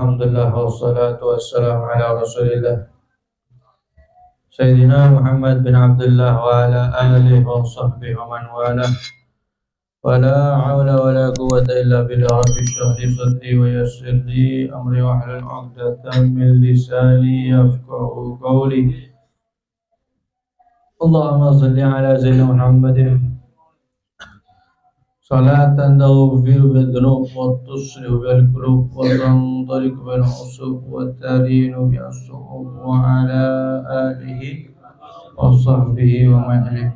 Alhamdulillah wassalatu wassalamu ala Rasulillah Sayyidina Muhammad bin Abdullah wa ala alihi wa sahbihi wa man wala wa la hawla wa la quwwata illa billah rabbi shrah li sadri wa yassir li amri wa hlul 'uqdatam min lisani yafqahu qawli Allahumma shalli ala sayyidina Muhammadin salatan taghfiru bil dhunub wa tuslihu bil qulub wa tantaliqu bil usub wa tarinu bi as-suhub wa ala alihi wa sahbihi wa man ilayhi.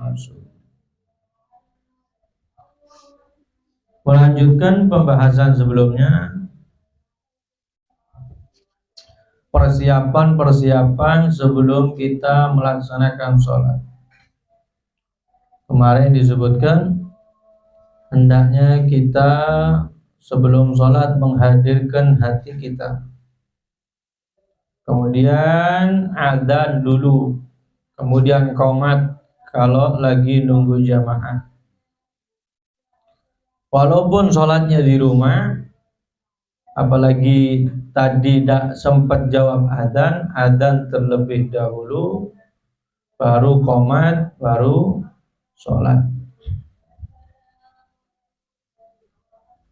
Melanjutkan pembahasan sebelumnya, persiapan sebelum kita melaksanakan sholat. Kemarin disebutkan hendaknya kita sebelum sholat menghadirkan hati kita. Kemudian adzan dulu. Kemudian qomat kalau lagi nunggu jamaah. Walaupun sholatnya di rumah, apalagi tadi tidak sempat jawab adzan terlebih dahulu, baru qomat, baru sholat.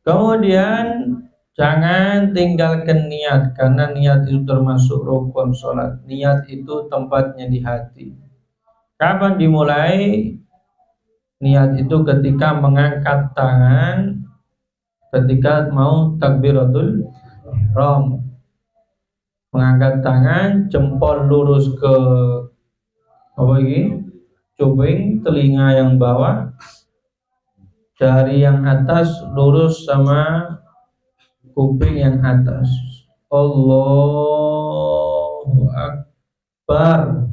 Kemudian jangan tinggalkan niat, karena niat itu termasuk rukun sholat. Niat itu tempatnya di hati. Kapan dimulai? Niat itu ketika mengangkat tangan, ketika mau takbiratul ihram. Mengangkat tangan, jempol lurus ke cuping, telinga yang bawah, jari yang atas lurus sama kuping yang atas. Allahu Akbar.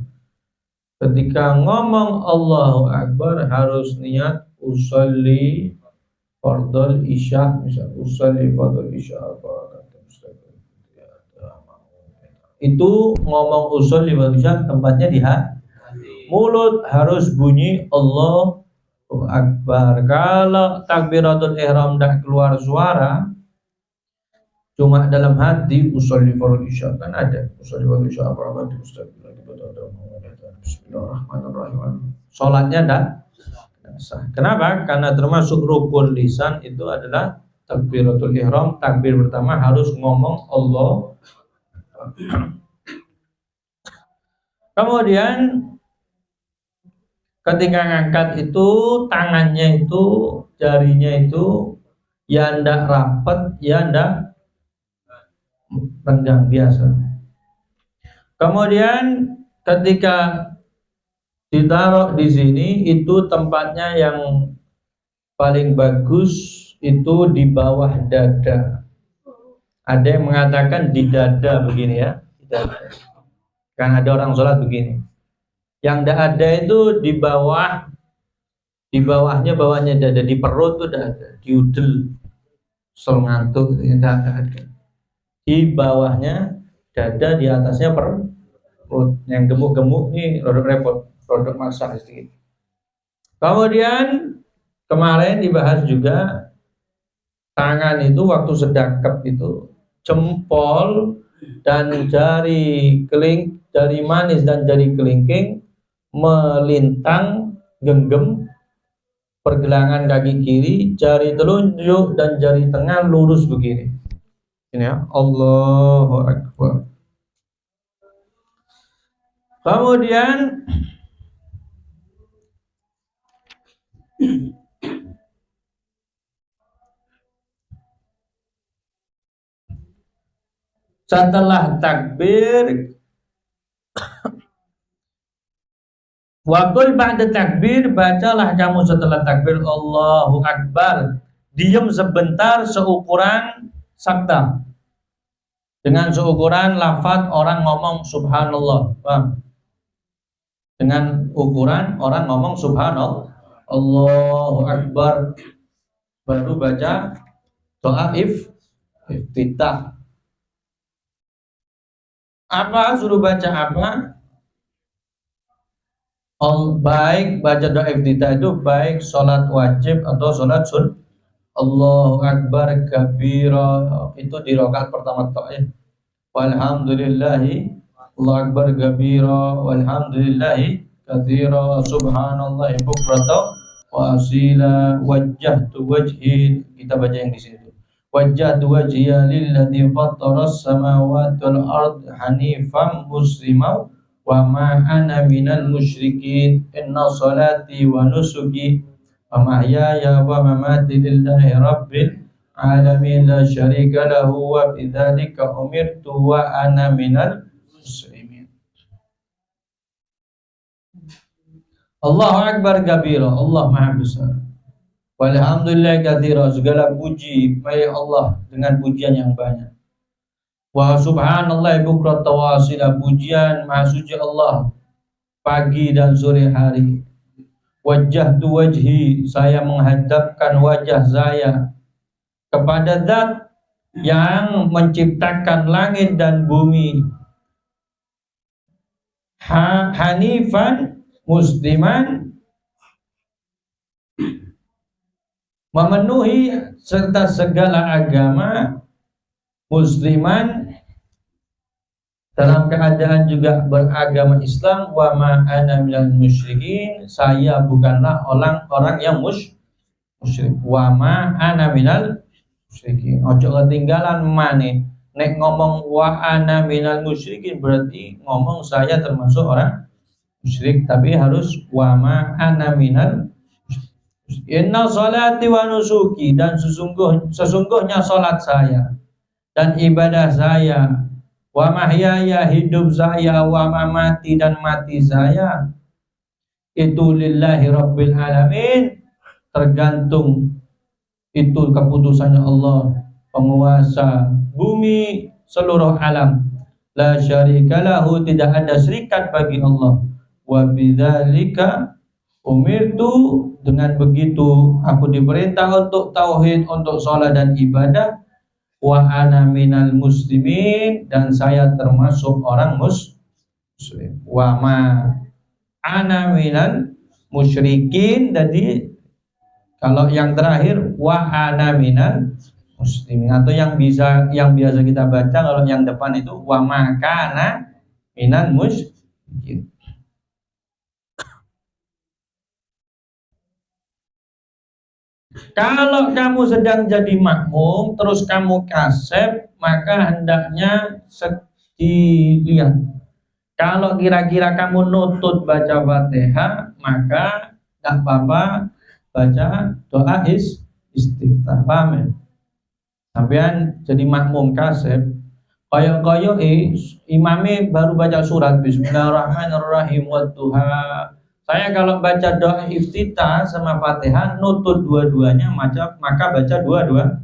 Ketika ngomong Allahu Akbar harus niat usolli fardhu isya, misal usolli fardhu isya itu ngomong usolli fardhu isya tempatnya di hati. Mulut harus bunyi Allahu Akbar. Kalau takbiratul ihram tidak keluar suara, cuma dalam hati usolli fardhu isya, kan ada usolli fardhu isya apa di Bismillahirrahmanirrahim. Sholatnya tidak sah. Kenapa? Karena termasuk rukun lisan itu adalah takbiratul ihram. Takbir pertama harus ngomong Allah. Kemudian ketika ngangkat itu tangannya itu, jarinya itu ya ndak rapat, ya ndak renggang biasa. Kemudian ketika ditaruh di sini itu tempatnya yang paling bagus itu di bawah dada. Ada yang mengatakan di dada begini ya, di dada. Kan ada orang sholat begini. Yang tidak ada itu di bawahnya dada, di perut tuh dada, di udel, ngantuk tidak ada. Di bawahnya dada, di atasnya perut. Yang gemuk-gemuk nih rodok repot, rodok maksa sedikit. Kemudian kemarin dibahas juga tangan itu waktu sedekap itu jempol dan jari manis dan jari kelingking melintang genggam pergelangan kaki kiri, jari telunjuk dan jari tengah lurus begini. Ini ya, Allahu Akbar. Kemudian setelah takbir, waqul ba'da takbir, bacalah kamu setelah takbir Allahu Akbar. Diam sebentar seukuran sakta. Dengan seukuran lafaz orang ngomong subhanallah. Paham? Dengan ukuran orang ngomong subhanallah, Allahu Akbar, baru baca doa iftitah. Apa suruh baca apa? Baik baca doa iftitah itu baik sholat wajib atau sholat sun. Allahu Akbar kabira itu di rakaat pertama ya. walhamdulillahi Allahu akbar kabira walhamdulillahi katsira subhanallahi bukrata wa asila wajjahtu wajhi, kita baca yang di sini. Wajjahtu wajhiya lilladzi fattaras samawati wal ard hanifan musliman wa ma ana minal musyrikin inna salati wa nusuki wa mahyaya wa mamati lillahi rabbil alamin la syarika lahu wa bidzalika umirtu wa ana minal muslimin. Allahu akbar kabira, Allah maha besar. Walhamdulillah katsira, segala puji bagi Allah dengan pujian yang banyak. Wa subhanallah bukrata wa asila, pujian maha suci Allah pagi dan sore hari. Wajjahtu wajhi, saya menghadapkan wajah saya kepada Zat yang menciptakan langit dan bumi. Hanifan musliman, memenuhi serta segala agama, musliman dalam keadaan juga beragama Islam, wa ma ana minal musyrikin, saya bukanlah orang yang musyrik, wa ma ana minal musyrikin. Ojo ketinggalan mane, nek ngomong wa ana minal musyrikin berarti ngomong saya termasuk orang musyrik, tapi harus wa ma ana minal inna salati wa nusuki, dan sesungguhnya salat saya dan ibadah saya, wa mahyaya hidup saya, wa mamati dan mati saya, itu lillahi rabbil alamin, tergantung itu keputusannya Allah, penguasa bumi seluruh alam. La syarikalahu, tidak ada syirikat bagi Allah. Wa bidzalika umirtu, dengan begitu aku diperintah untuk tauhid, untuk salat dan ibadah. Wa ana minal muslimin, dan saya termasuk orang muslim. Wa ma ana minal musyrikin, jadi kalau yang terakhir wa ana minal muslimin, atau yang biasa kita baca kalau yang depan itu wa ma kana minal musyrikin. Kalau kamu sedang jadi makmum terus kamu kasep, maka hendaknya dilihat. Kalau kira-kira kamu nutut baca Fatihah, maka tak apa-apa baca doa istiftah. Paham ya? Sampean jadi makmum kasep, koyo-koyo imame baru baca surat Bismillahirrahmanirrahim wa duha. Saya kalau baca doa iftitah sama Fatihah nutut dua-duanya, maka baca dua-duanya.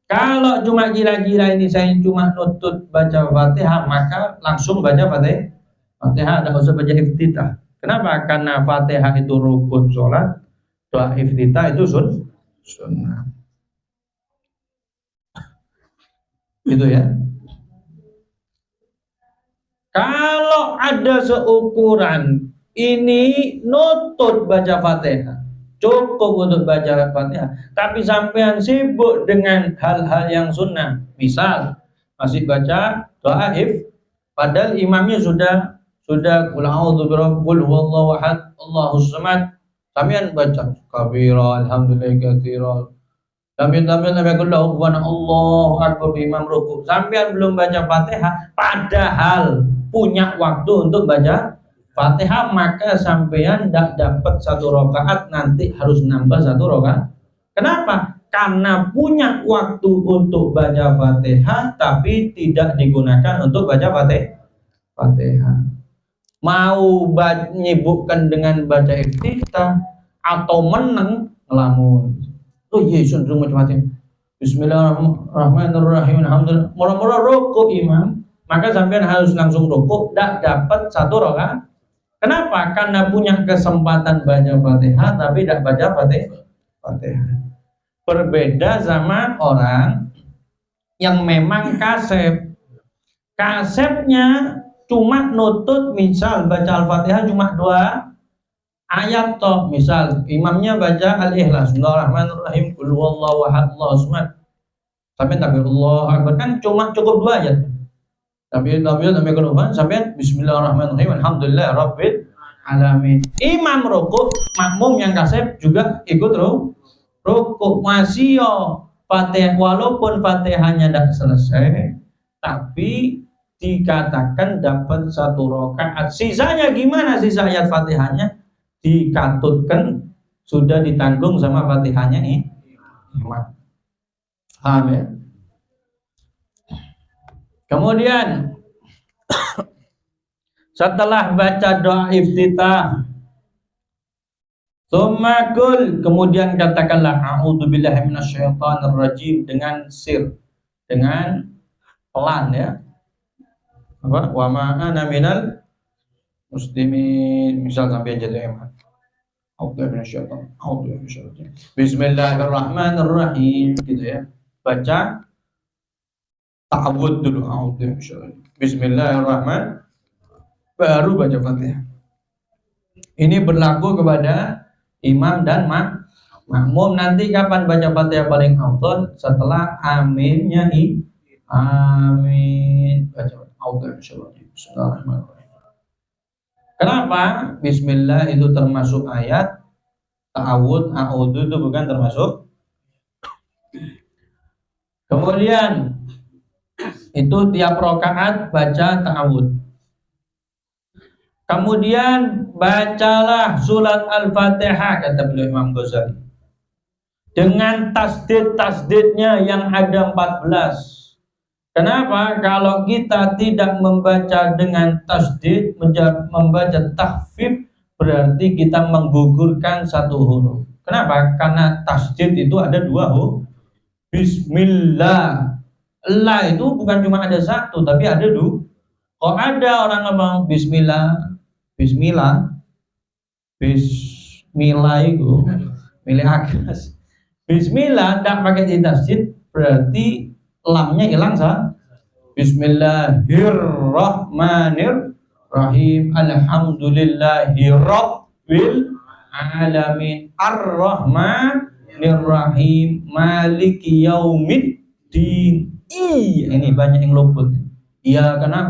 Kalau cuma kira-kira ini saya cuma nutut baca Fatihah, maka langsung baca Fatihah, tidak usah baca iftitah. Kenapa? Karena Fatihah itu rukun sholat, doa iftitah itu sunnah. Gitu ya. Kalau ada seukuran ini nutut baca Fatihah, cukup untuk baca Fatihah, tapi sampean sibuk dengan hal-hal yang sunnah, misal masih baca doa padahal imamnya sudah qul a'udzu birabbil wallahu ahad Allahus samad, sampean baca kabira alhamdulillahi katsira sampean nabiqullahu wa Allahu akbar, imam ruku, sampean belum baca Fatihah padahal punya waktu untuk baca Fatihah, maka sampean tidak dapat satu rakaat, nanti harus nambah satu rakaat. Kenapa? Karena punya waktu untuk baca Fatihah tapi tidak digunakan untuk baca Fatihah. Mau nyibukkan dengan baca iftitah atau meneng ngelamun. Oh iya, sudah macam-macam. Bismillahirrahmanirrahim. Alhamdulillah. Murah-murah rokok imam, maka sampean harus langsung rukuk, tidak dapat satu rakaat. Kenapa? Karena punya kesempatan baca Fatihah tapi tidak baca Fatihah. Berbeda sama orang yang memang kasep. Kasepnya cuma nutut, misal baca Al-Fatihah cuma 2 ayat toh, misal imamnya baca Al-Ikhlas, Bismillahirrahmanirrahim, qul huwallahu ahad Allahus samad. Sampai takbir Allahu Akbar kan cuma cukup 2 ayat. Tapi kenuhan sampai Bismillahirrahmanirrahim Alhamdulillah Rabbil Alamin. Imam rukuk, makmum yang kasep juga ikut rukuk. Masih yo Fatihah, walaupun Fatihahnya tidak selesai, tapi dikatakan dapat 1 rakaat. Sisanya gimana? Sisa ayat Fatihahnya dikatutkan sudah ditanggung sama Fatihahnya nih. Paham ya? Kemudian setelah baca doa iftitah, Tsummakul, kemudian katakanlah a'udzubillahi minasyaitonirrajim dengan dengan pelan ya. Apa? Wa ma ana minal muslimin, misal sampai jadi emat. Bismillahirrahmanirrahim gitu ya. Baca ta'awud dulu. Bismillahirrahmanirrahim. Baru baca Fatihah. Ini berlaku kepada imam dan makmum. Nanti kapan baca Fatihah paling afdal? Setelah aminnya amin. Baca Bismillahirrahmanirrahim. Kenapa? Bismillah itu termasuk ayat, ta'awud, a'udhu itu bukan termasuk. Kemudian itu tiap rakaat baca ta'awud. Kemudian bacalah surat Al-Fatihah, kata beliau Imam Ghazali, dengan tasdid-tasdidnya yang ada 14. Kenapa? Kalau kita tidak membaca dengan tasdid, membaca takhfif, berarti kita menggugurkan 1 huruf. Kenapa? Karena tasdid itu ada 2 huruf. Bismillah. La itu bukan cuma ada 1, tapi ada 2. Kalau ada orang ngomong Bismillah itu milih agas. Bismillah tidak pakai tasdid, berarti lamnya hilang sah. Bismillahirrahmanirrahim. Alhamdulillahirabbil alamin. Ar-Rahmanirrahim. Maliki yaumiddin. Ini banyak yang luput. Iya karena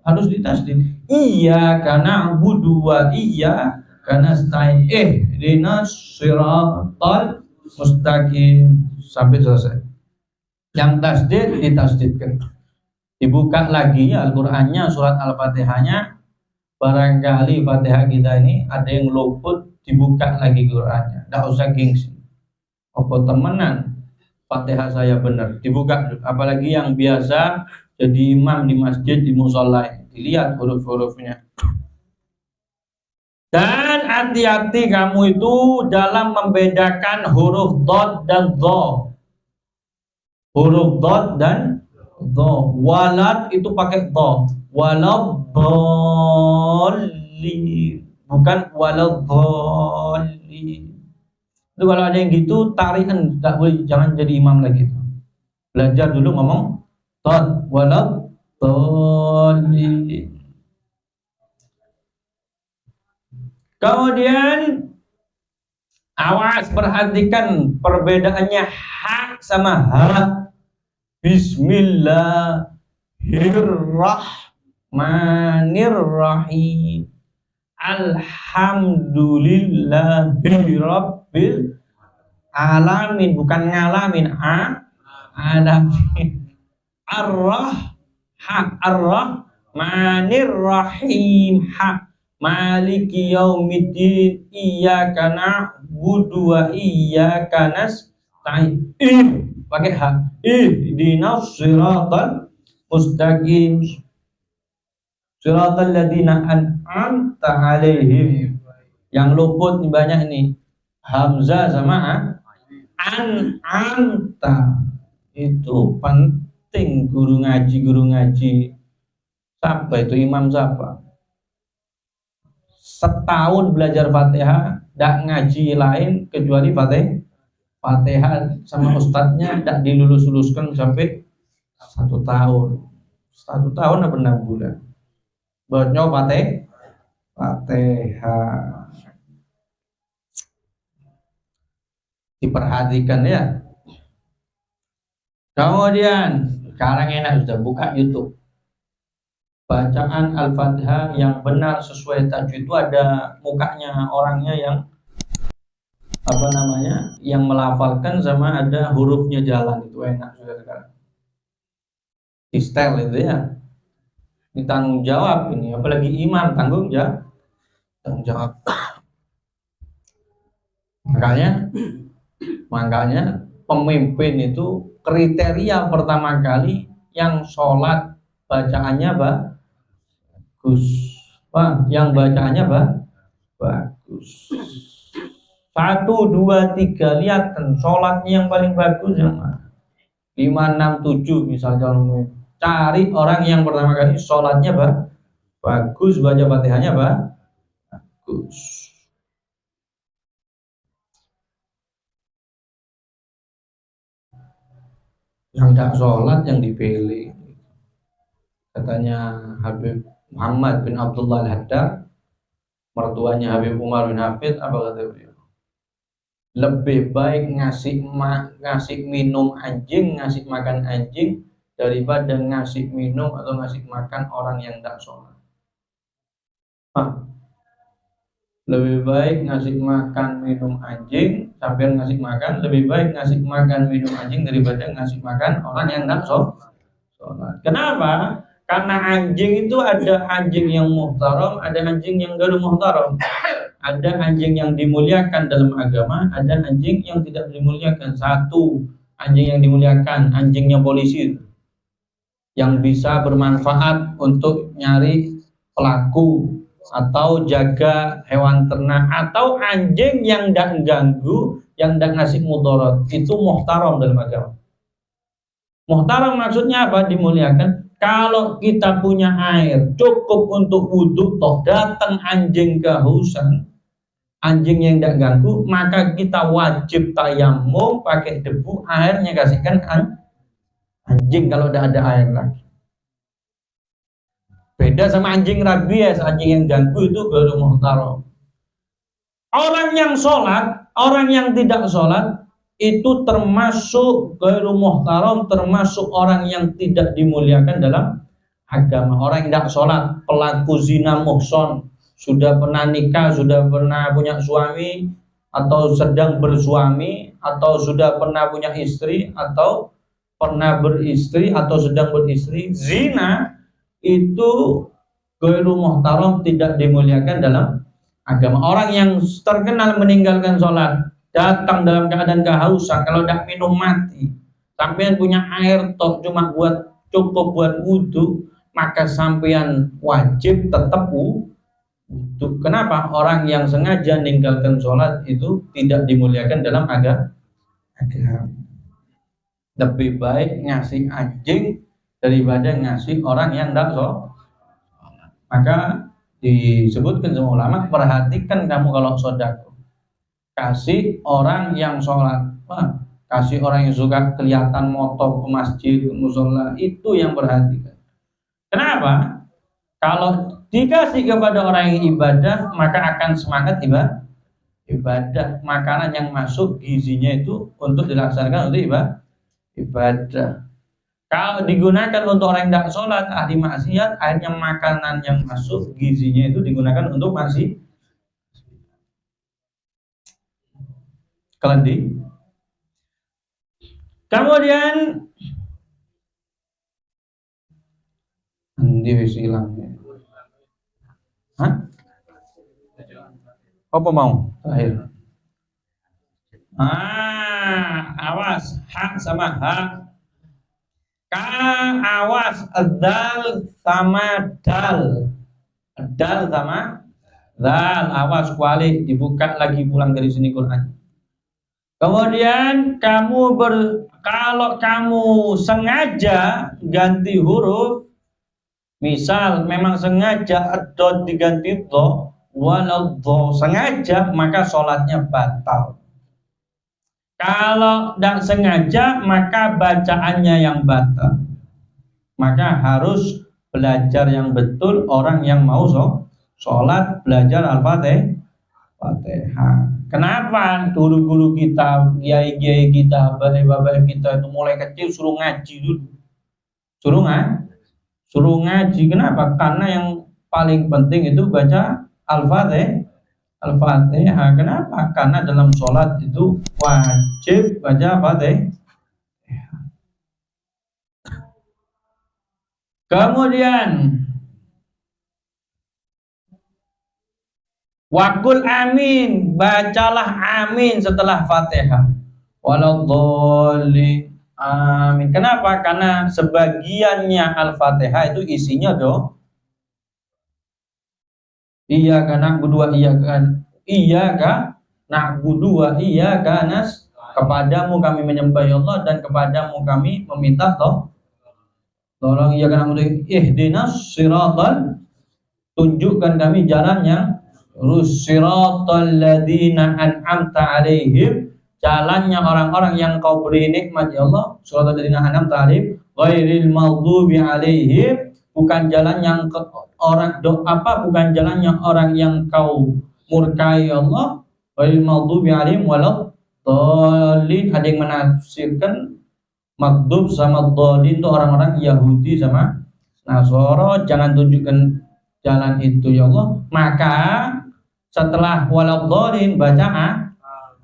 harus ditasdid. Iya karena na'budu wa iya karena nasta'in. Ihdinas siratal mustaqim sampai selesai. Yang tasdid ditasdidkan. Dibuka lagi ya Al-Qur'annya, surat Al-Fatihahnya. Barangkali Fatihah kita ini ada yang luput, dibuka lagi Qur'annya. Enggak usah gengsi. Apa temenan Fatihah saya benar, dibuka. Apalagi yang biasa jadi imam di masjid, di musola, dilihat huruf-hurufnya. Dan hati-hati kamu itu dalam membedakan huruf dot dan dho. Huruf dot dan dho. Walad itu pakai dho. Waladhdallin, bukan waladhdallin. Itu kalau ada yang gitu tarikan, tak boleh, jangan jadi imam lagi. Belajar dulu ngomong dot, waladhdallin. Kemudian awas, perhatikan perbedaannya ha sama ha. Bismillahirrahmanirrahim. Alhamdulillahirabbil alamin, bukan ngalamin. Alamin. Ar-Rahmanirrahim. Maliki yaumiddin. Iyyaka na'budu wa iyyaka nasta'in. Pakai ha. Ihdinas siratal mustaqim. Siratal ladzina an'amta 'alaihim. Yang luput banyak ini. Hamzah sama an'amta. Itu penting guru ngaji. Siapa itu imam siapa? Setahun belajar Fatihah, tidak ngaji lain kecuali Fatihah sama ustadznya tidak dilulus-luluskan sampai 1 tahun. 1 tahun apa 6 bulan? Buatnya Fatihah. Diperhatikan ya. Kemudian sekarang enak sudah buka YouTube. Bacaan Al-Fatihah yang benar sesuai tajwid itu ada mukanya orangnya yang apa namanya yang melafalkan sama ada hurufnya jalan, itu enak sudah sekarang. Di style itu ya. Ini tanggung jawab ini, apalagi imam tanggung jawab. Makanya pemimpin itu kriteria pertama kali yang sholat bacaannya bagus, yang bacaannya bagus. 1, 2, 3 lihat kan sholatnya yang paling bagus yang mana? 5, 6, 7 misalnya, cari orang yang pertama kali sholatnya bagus, baca fatihahnya bagus. Yang tidak sholat yang dipilih. Katanya Habib Muhammad bin Abdullah Al-Haddad, mertuanya Habib Umar bin Hafid, apa kata beliau? Lebih baik ngasih minum anjing, ngasih makan anjing daripada ngasih minum atau ngasih makan orang yang tidak sholat. Lebih baik ngasih makan minum anjing sampai ngasih makan, lebih baik ngasih makan minum anjing daripada ngasih makan orang yang tidak sholat. Kenapa? Karena anjing itu ada anjing yang muhtaram, ada anjing yang gak muhtaram. Ada anjing yang dimuliakan dalam agama, ada anjing yang tidak dimuliakan. Satu anjing yang dimuliakan, anjingnya polisi, yang bisa bermanfaat untuk nyari pelaku atau jaga hewan ternak, atau anjing yang tidak ganggu, yang tidak ngasih mudarat, itu muhtaram dalam agama. Muhtaram maksudnya apa? Dimuliakan. Kalau kita punya air cukup untuk wudhu, toh datang anjing kehausan, anjing yang tidak ganggu, maka kita wajib tayamum pakai debu, airnya kasihkan anjing kalau tidak ada air lagi. Beda sama anjing rabies, anjing yang ganggu itu baru muhtaram. Orang yang sholat, orang yang tidak sholat itu termasuk ghairu muhtaram, termasuk orang yang tidak dimuliakan dalam agama. Orang yang tidak sholat, pelaku zina muhson, sudah pernah nikah, sudah pernah punya suami, atau sedang bersuami, atau sudah pernah punya istri, atau pernah beristri, atau sedang beristri, zina, itu ghairu muhtaram, tidak dimuliakan dalam agama. Orang yang terkenal meninggalkan sholat, datang dalam keadaan kehausan, kalau tidak minum mati, sampean punya air toh cuma cukup buat wudhu, maka sampean wajib tetap wudhu. Kenapa? Orang yang sengaja meninggalkan sholat itu tidak dimuliakan dalam agama. Lebih baik ngasih anjing daripada ngasih orang yang tidak sholat. Maka disebutkan sama ulama, perhatikan kamu kalau sedekah, kasih orang yang sholat, kasih orang yang suka kelihatan motor ke masjid, ke musola, itu yang perhatikan. Kenapa? Kalau dikasih kepada orang yang ibadah, maka akan semangat ibadah. Makanan yang masuk gizinya itu untuk dilaksanakan untuk ibadah. Kalau digunakan untuk orang yang tidak sholat, ahli maksiat, akhirnya makanan yang masuk gizinya itu digunakan untuk masih kelendik. Kemudian nanti wis ilang. Hah? Apa mau? Terakhir. Awas, hak sama hak. Awas, dal sama dal. Dal sama dal. Awas, kuali dibuka lagi pulang dari sini Quran. Kemudian kalau kamu sengaja ganti huruf, misal memang sengaja dot diganti do, walau do sengaja, maka sholatnya batal. Kalau tidak sengaja, maka bacaannya yang batal. Maka harus belajar yang betul, orang yang mau sholat belajar Al-Fatihah. Kenapa guru-guru kita, kiai-kiai kita, bapak-bapak kita itu mulai kecil suruh ngaji dulu, suruh suruh ngaji. Kenapa? Karena yang paling penting itu baca Al-Fatihah. Al-Fatihah. Kenapa? Karena dalam sholat itu wajib baca Fatihah. Kemudian wakul amin, bacalah amin setelah Fatihah. Waladhdallin. Amin. Kenapa? Karena sebagiannya Al-Fatihah itu isinya iya kan na'budu wa iyyaka na'budu wa iyyaka nas, kepadamu kami menyembah Allah dan kepadamu kami meminta tolong. Iyyaka na'budu ihdinas siratal, tunjukkan kami jalan yang lurus, siratal ladzina an'amta alaihim, jalannya orang-orang yang kau beri nikmat ya Allah, siratal ladzina an'amta alaihim ghairil maghdubi alaihim, bukan jalan yang bukan jalannya orang yang kau murkai Allah, ghairil maghdubi alaihim waladhdallin. Ada yang menafsirkan maghdub sama dhalin itu orang-orang Yahudi sama Nasara. Jangan tunjukkan jalan itu ya Allah. Maka setelah waladhdallin baca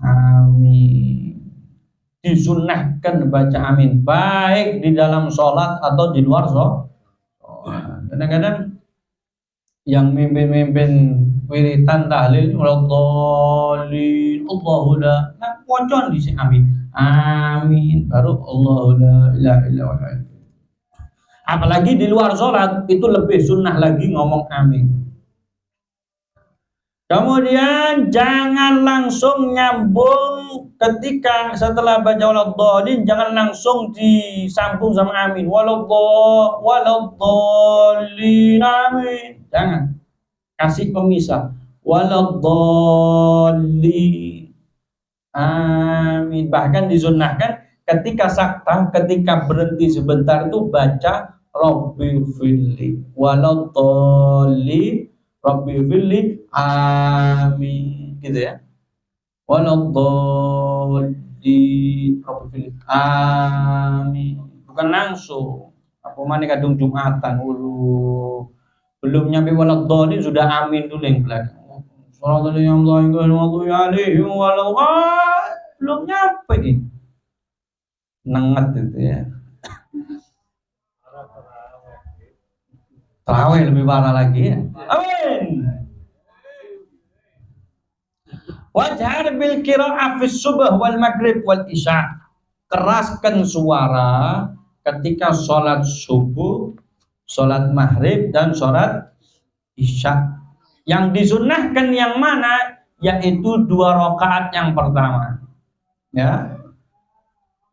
amin. Disunnahkan baca amin baik di dalam sholat atau di luar sholat. Kadang-kadang yang mimpin wiritan tahlil waladhdallin Allahu la, nah pocon di sini amin baru Allahu la ilaha illallah. Apalagi di luar sholat itu lebih sunnah lagi ngomong amin. Kemudian jangan langsung nyambung ketika setelah baca waladhdallin, jangan langsung disambung sama amin. Waladhdallin amin. Jangan. Kasih pemisah. Waladhdallin amin. Bahkan disunnahkan ketika sakta, ketika berhenti sebentar itu baca Rabbi firli waladhdallin Rabbi firli amin, gitu ya. Waladhdallin Rabbi firli amin. Bukan langsung. Apa mana kadung Jumatan dulu. Belum nyampe waladhdallin sudah amin dulu yang belakang. Shallallahul alaihi wasallam. Belum nyampe nih. Nenget itu ya. Tarawih lebih parah lagi ya. Amin. Wajhar bil qira'ah fi subuh wal maghrib wal isya. Keraskan suara ketika sholat subuh, sholat maghrib dan sholat isya. Yang disunnahkan yang mana? Yaitu 2 rakaat yang pertama. Ya.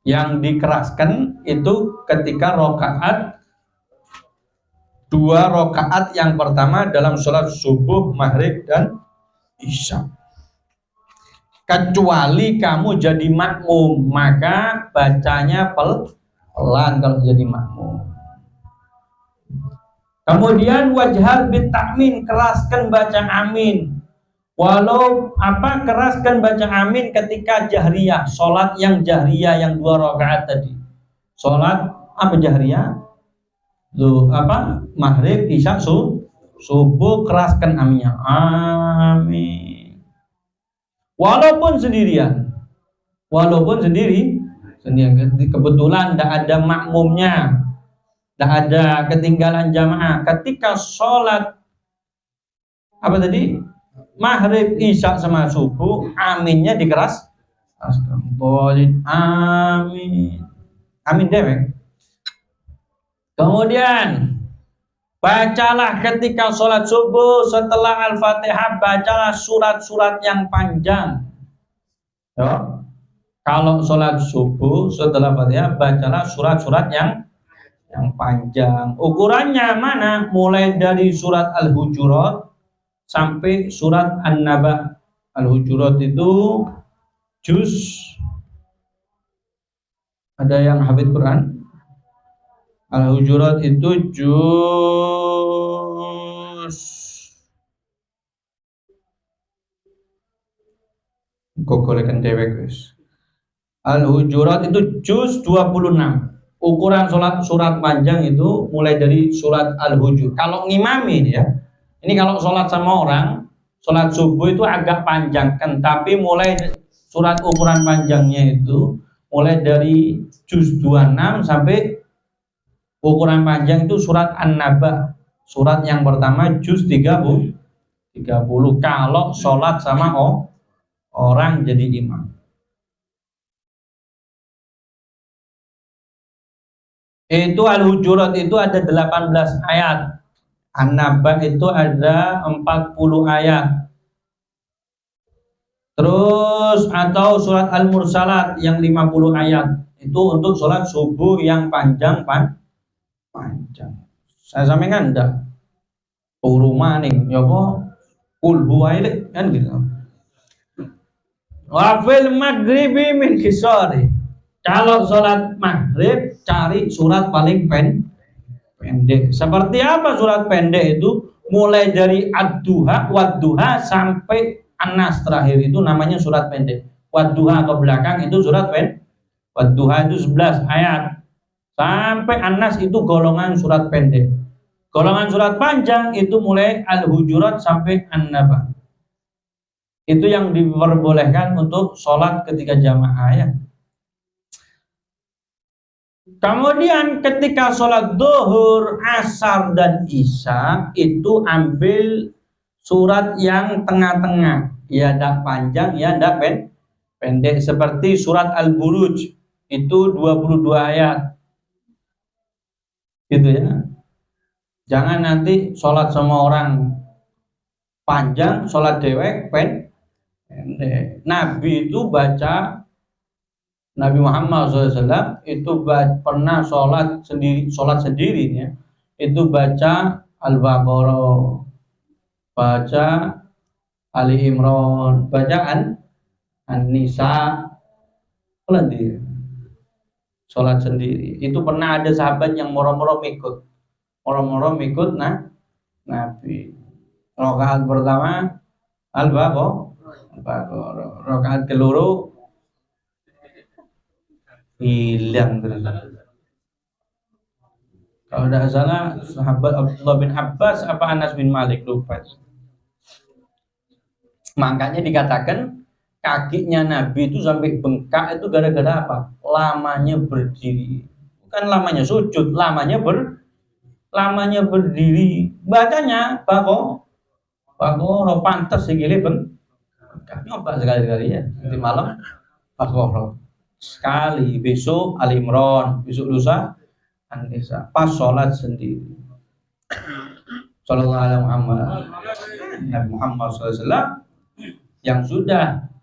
Yang dikeraskan itu ketika rakaat 2 rakaat yang pertama dalam sholat subuh, maghrib dan isya. Kecuali kamu jadi makmum, maka bacanya pelan kalau jadi makmum. Kemudian wajhar bit ta'min, keraskan baca amin. Keraskan baca amin ketika jahriyah, sholat yang jahriyah yang 2 rakaat tadi. Sholat apa jahriyah? Maghrib, isya, subuh, keraskan aminnya. Amin. Walaupun sendirian. Kebetulan tidak ada makmumnya, tidak ada ketinggalan jamaah. Ketika sholat maghrib, isya sama subuh, aminnya dikeras. Amin. Amin dewek. Kemudian bacalah ketika sholat subuh setelah Al-Fatihah, bacalah surat-surat yang panjang. Ya. Kalau sholat subuh setelah Fatihah, bacalah surat-surat yang panjang. Ukurannya mana? Mulai dari surat Al-Hujurat sampai surat An-Naba. Al-Hujurat itu juz. Ada yang hafid Quran? Al-Hujurat itu juz gogolekan dewek wis. Al-Hujurat itu juz 26. Ukuran surat panjang itu mulai dari surat Al-Hujurat. Kalau ngimami ini ya. Ini kalau sholat sama orang, sholat subuh itu agak panjang kan, tapi mulai surat ukuran panjangnya itu mulai dari juz 26 sampai ukuran panjang itu surat An-Naba. Surat yang pertama juz 30 kalau sholat sama orang jadi imam. Itu Al-Hujurat itu ada 18 ayat. An-Naba itu ada 40 ayat. Terus atau surat Al-Mursalat yang 50 ayat. Itu untuk sholat subuh yang panjang. Saya sampaikan enggak? Turu maning ya apa? Kul huwa kan gitu. Wa fil maghribi min qisari. Kalau sholat maghrib cari surat paling pendek. Seperti apa surat pendek itu? Mulai dari ad-duha, wad-duha sampai An-Nas terakhir itu namanya surat pendek. Wad-duha ke belakang itu surat pendek. Wad-duha itu 11 ayat. Sampai An-Nas itu golongan surat pendek. Golongan surat panjang itu mulai Al-Hujurat sampai An-Naba. Itu yang diperbolehkan untuk sholat ketika jamaah ya. Kemudian ketika sholat duhur, asar, dan isya itu ambil surat yang tengah-tengah, ya tidak panjang, ya tidak pendek. Seperti surat Al-Buruj itu 22 ayat, gitu ya. Jangan nanti sholat sama orang panjang, sholat dewek pendek. Nabi itu baca, Nabi Muhammad SAW itu pernah sholat sendiri ya. Itu baca Al-Baqarah, baca Ali Imran, bacaan An-Nisa, lagi sholat sendiri. Itu pernah ada sahabat yang moro-moro ikut Nabi. Rakaat pertama Al-Baqarah, rakaat keloro hilang terus. Kalau tidak salah sahabat Abdullah bin Abbas apa Anas bin Malik, lupa. Makanya dikatakan kakinya Nabi itu sampai bengkak itu gara-gara apa? Lamanya berdiri. Bukan lamanya sujud, lamanya berdiri. Bacanya Baqarah pantas segini bengkak. Nyoba sekali-kali ya. Nanti malam Baqarah sekali, besok Ali Imran, besok lusa An-Nisa, pas sholat sendiri. Sallallahu alaihi Muhammad, Nabi Muhammad SAW yang sudah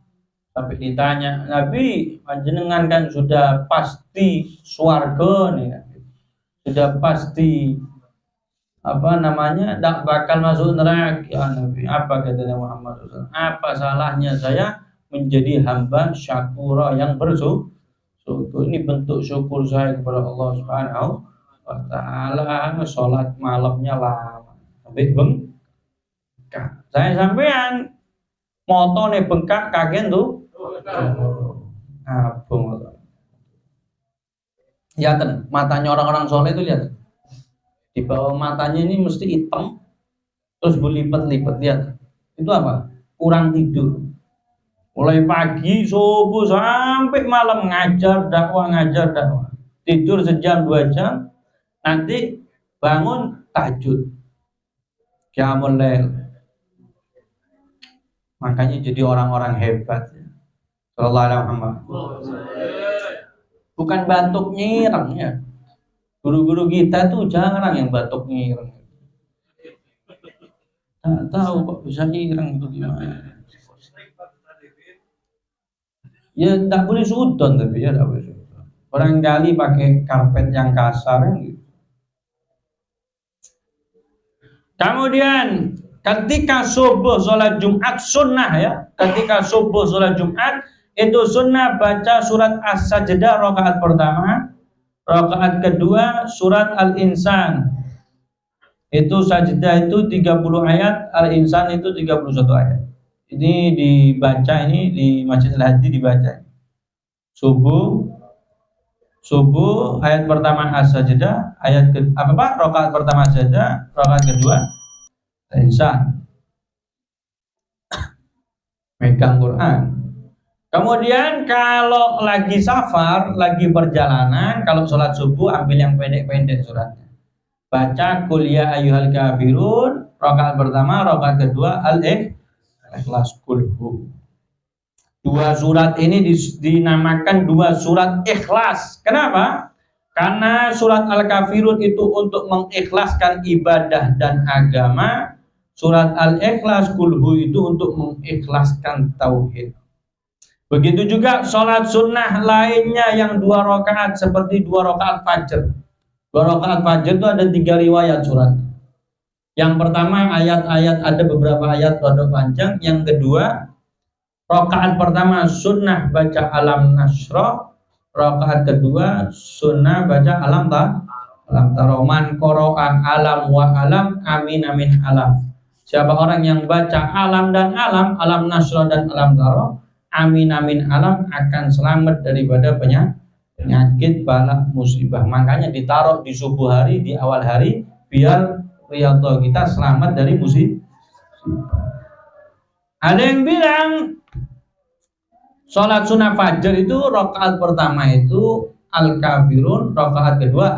sampai ditanya, Nabi panjenengan kan sudah pasti swarga nih, sudah pasti tak bakal masuk neraka ya Nabi. Apa kata Muhammad SAW? Apa salahnya saya menjadi hamba syakura yang bersyukur? Ini bentuk syukur saya kepada Allah Subhanahu wa Ta'ala. Sholat malamnya lama sampai bengkak. Saya sampean motone bengkak kagen tuh abung. Lihat matanya orang-orang soleh itu, lihat di bawah matanya ini mesti hitam terus berlipat-lipat. Lihat itu apa? Kurang tidur. Mulai pagi, subuh sampai malam ngajar dakwah. Tidur sejam 2 jam, nanti bangun tahajud, qiyamul lail. Makanya jadi orang-orang hebat. Sallallahu alaihi wasallam. Bukan batuk nyireng ya. Guru-guru kita tuh jarang yang batuk nyireng. Tak tahu kok bisa nyireng itu gimana. Ya tidak boleh sudon, tapi ya tidak boleh sudon. Barangkali pakai karpet yang kasar gitu. Kemudian ketika subuh sholat Jumat sunnah ya, ketika subuh sholat Jumat itu sunnah baca surat As-Sajdah rakaat pertama, rakaat kedua surat Al-Insan. Itu sajdah itu 30 ayat, Al-Insan itu 31 ayat. ini dibaca, ini di Masjid Al-Hadi dibaca. Subuh ayat pertama as-sajdah, ayat ke apa Pak? Rakaat pertama saja, rakaat kedua Isya. Megang Quran. Kemudian kalau lagi safar, lagi perjalanan, kalau sholat subuh ambil yang pendek-pendek suratnya. Baca Qul ya ayyuhal kafirun, rakaat pertama, rakaat kedua Al-Ikhlas Kulhu. Dua surat ini dinamakan dua surat ikhlas. Kenapa? Karena surat Al-Kafirun itu untuk mengikhlaskan ibadah dan agama. Surat Al-Ikhlas Kulhu itu untuk mengikhlaskan tauhid. Begitu juga sholat sunnah lainnya yang 2 rakaat seperti 2 rakaat fajr. 2 rakaat fajr itu ada 3 riwayat surat. Yang pertama ayat-ayat, ada beberapa ayat rada panjang. Yang kedua, rakaat pertama sunnah baca alam nasra, rakaat kedua sunnah baca alam taroman koro'an alam wa alam amin amin alam. Siapa orang yang baca alam dan alam nasra dan alam taro, amin amin alam, akan selamat daripada penyakit, bala, musibah. Makanya ditaruh di subuh hari, di awal hari, biar riyadhah kita selamat dari musibah. Ada yang bilang sholat sunnah fajar itu rakaat pertama itu Al-Kafirun, rakaat kedua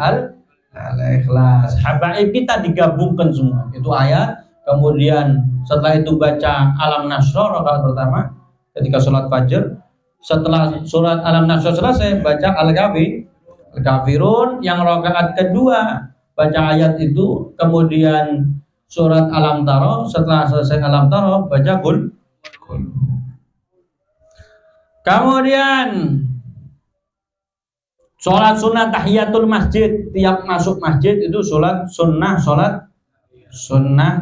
Al-Ikhlas. Habaib kita digabungkan semua. Itu ayat. Kemudian setelah itu baca Alam Nasra rakaat pertama ketika sholat fajar. Setelah surat Alam Nasra selesai, baca Al-Kafirun yang rakaat kedua, baca ayat itu. Kemudian surat Alam Taro, setelah selesai Alam Taro baca Qul. Kemudian sholat sunnah tahiyatul masjid, tiap masuk masjid itu sholat sunnah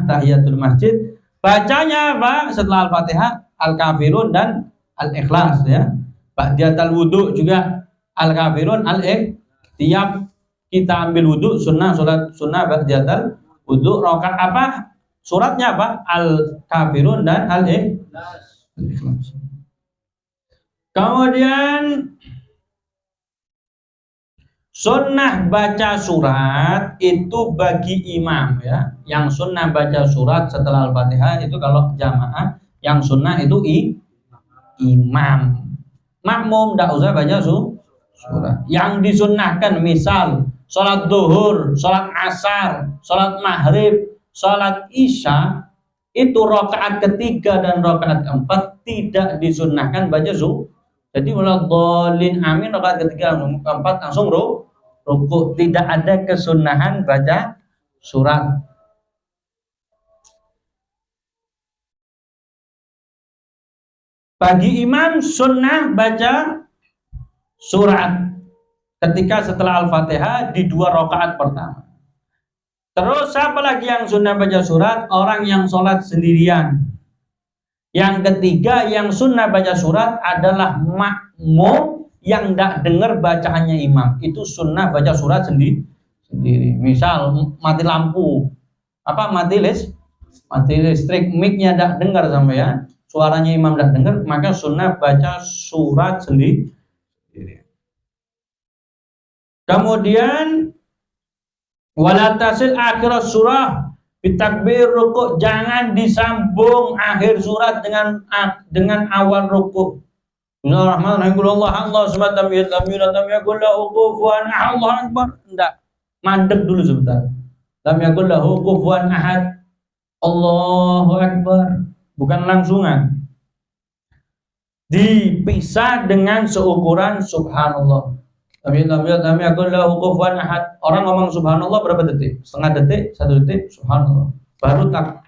tahiyatul masjid. Bacanya apa? Setelah Al-Fatihah, Al-Kafirun dan Al-Ikhlas ya. Ba'datul wudu juga Al-Kafirun, Al-Ikhlas. Tiap kita ambil wudu sholat sunnah ba'datul wudu, rakaat apa? Suratnya apa? Al-Kafirun dan Al-Ikhlas. Kemudian sunnah baca surat itu bagi imam ya. Yang sunnah baca surat setelah Al-Fatihah itu kalau jamaah, yang sunnah itu imam. Makmum tidak usah baca surat. Yang disunnahkan misal sholat duhur, sholat asar, sholat maghrib, sholat isya, itu rakaat ketiga dan rakaat keempat tidak disunnahkan baca surat. Jadi waladhdallin amin rakaat ketiga keempat langsung ruku, tidak ada kesunahan baca surat. Bagi imam sunnah baca surat ketika setelah Al-Fatihah di 2 rakaat pertama. Terus siapa lagi yang sunnah baca surat? Orang yang sholat sendirian. Yang ketiga yang sunnah baca surat adalah makmum yang tidak dengar bacaannya imam. Itu sunnah baca surat sendiri. Misal mati lampu, mati listrik, mic-nya tidak dengar sampai suaranya imam tidak dengar, maka sunnah baca surat sendiri. Kemudian wala tasil akhir surah bitakbir ruku', jangan disambung akhir surat dengan awal ruku'. Bismillahirrahmanirrahim. Allah subhanahu Allah akbar. Enggak. Mandek dulu sebentar. Lam yakul lahu kufuwan ahad. Allahu akbar. Bukan langsungan. Dipisah dengan seukuran subhanallah. Lam yakul lahu kufuwan ahad. Orang ngomong subhanallah berapa detik? Setengah detik, 1 detik, subhanallah.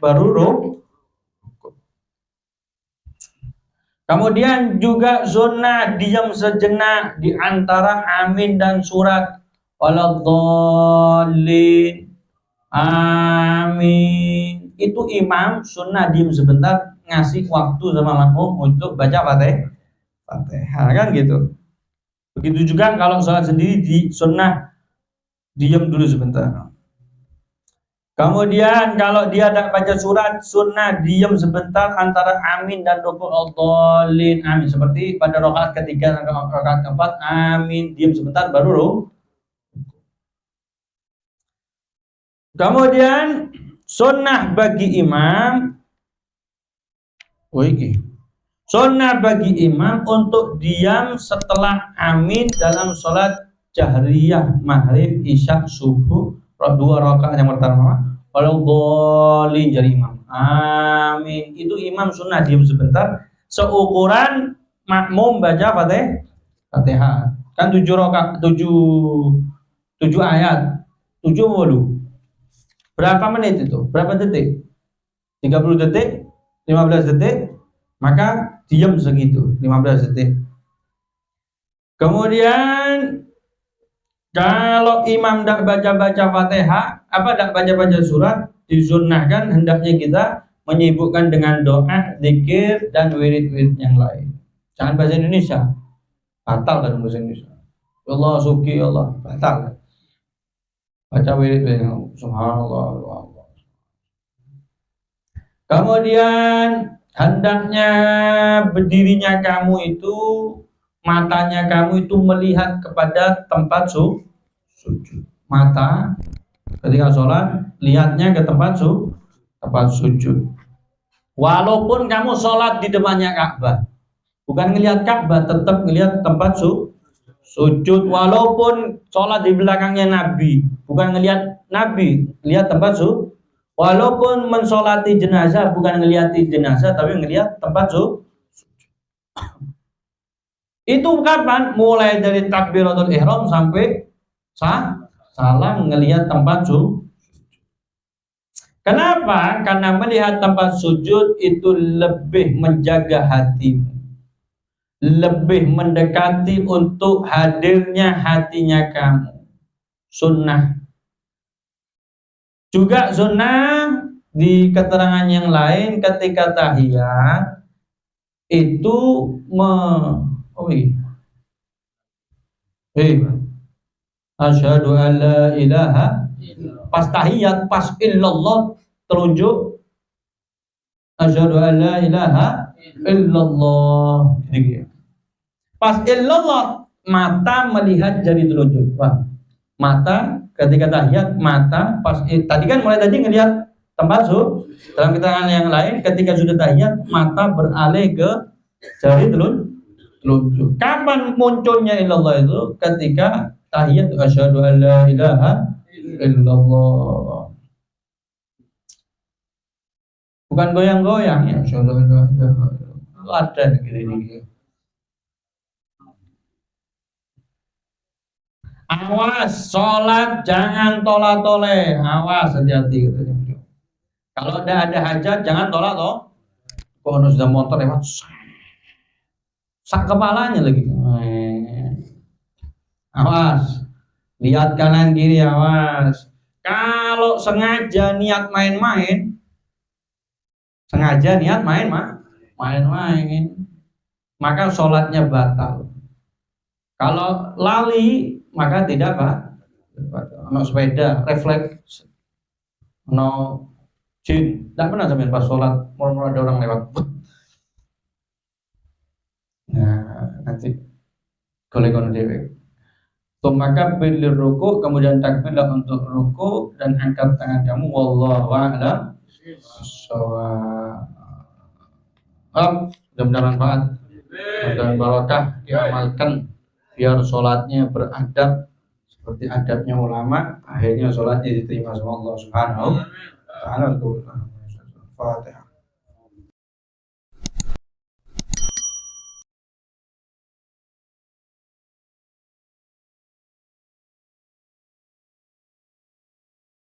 Baru ruku'. Kemudian juga sunnah diam sejenak di antara amin dan surat. Waladhdallin amin. Itu imam sunnah diam sebentar, ngasih waktu sama makmum untuk baca Fatihah kan gitu. Begitu juga kalau sholat sendiri di sunnah diam dulu sebentar. Kemudian kalau dia tidak baca surat, sunnah diam sebentar antara amin dan rukuk al-dhalin, amin. Seperti pada rakaat ketiga dan rakaat keempat, amin, diam sebentar baru rukuk. Kemudian sunnah bagi imam, sunnah bagi imam untuk diam setelah amin dalam sholat jahriyah maghrib, isya, subuh, dua rakaat yang pertama. Kalau boleh jadi imam, amin, itu imam sunnah diam sebentar seukuran makmum baca fatihah. Kan 7 rakaat, 7 ayat, 7 wolu. Berapa menit itu? Berapa detik? 30 detik, 15 detik, maka diam segitu, 15 detik. Kemudian kalau imam tidak baca-baca Fatihah, tidak baca-baca surat, disunnahkan hendaknya kita menyibukkan dengan doa, zikir dan wirid-wirid yang lain. Jangan bahasa Indonesia. Batal kan bahasa Indonesia. Allah suki Allah, batal. Baca wirid-wirid subhanallah. Kemudian hendaknya berdirinya kamu itu, matanya kamu itu melihat kepada tempat sujud. Mata ketika sholat lihatnya ke tempat sujud. Walaupun kamu sholat di depannya Ka'bah, bukan ngelihat Ka'bah, tetap ngelihat tempat sujud. Walaupun sholat di belakangnya Nabi, bukan ngelihat Nabi, lihat tempat sujud. Walaupun mensolati jenazah, bukan ngeliati jenazah, tapi ngelihat tempat sujud. Itu kapan? Mulai dari takbiratul ihram sampai salam, ngelihat tempat sujud. Kenapa? Karena melihat tempat sujud itu lebih menjaga hatimu, lebih mendekati untuk hadirnya hatinya kamu. Sunnah. Juga sunnah di keterangan yang lain ketika tahiyat itu asyhadu an la ilaha, pas tahiyat, pas illallah terunjuk asyhadu an la ilaha illallah. Pas illallah mata melihat jadi telunjuk. Mata ketika tahiyat, mata pas tadi kan mulai tadi ngelihat tempat sujud. Dalam keterangan yang lain ketika sudah tahiyat mata beralih ke jari telunjuk. Kapan munculnya illallah itu? Ketika tahiyat, asyhadu an la ilaha illallah. Bukan goyang-goyang ya, asyhadu an la ilaha illallah. Ada gini. Awas sholat jangan tolak-toleh, awas hati-hati gitu. Kalau ada hajat jangan tolak toh. Kalau sudah motor lewat sak kepalanya lagi. Awas, lihat kanan kiri, awas. Kalau sengaja niat main-main, maka sholatnya batal. Kalau lali maka tidak no sepeda refleks, no jin. Tidak pernah sampai pas sholat mulai ada orang lewat. Nah, nanti golek-golek dewe. Maka pilih ruku, kemudian takbirlah untuk ruku dan angkat tangan kamu. Wallahu a'lam bishawab. Mudah-mudahan manfaat dan barokah diamalkan biar sholatnya beradab seperti adabnya ulama, akhirnya sholatnya diterima sama Allah Subhanahu wa ta'ala. Fatihah.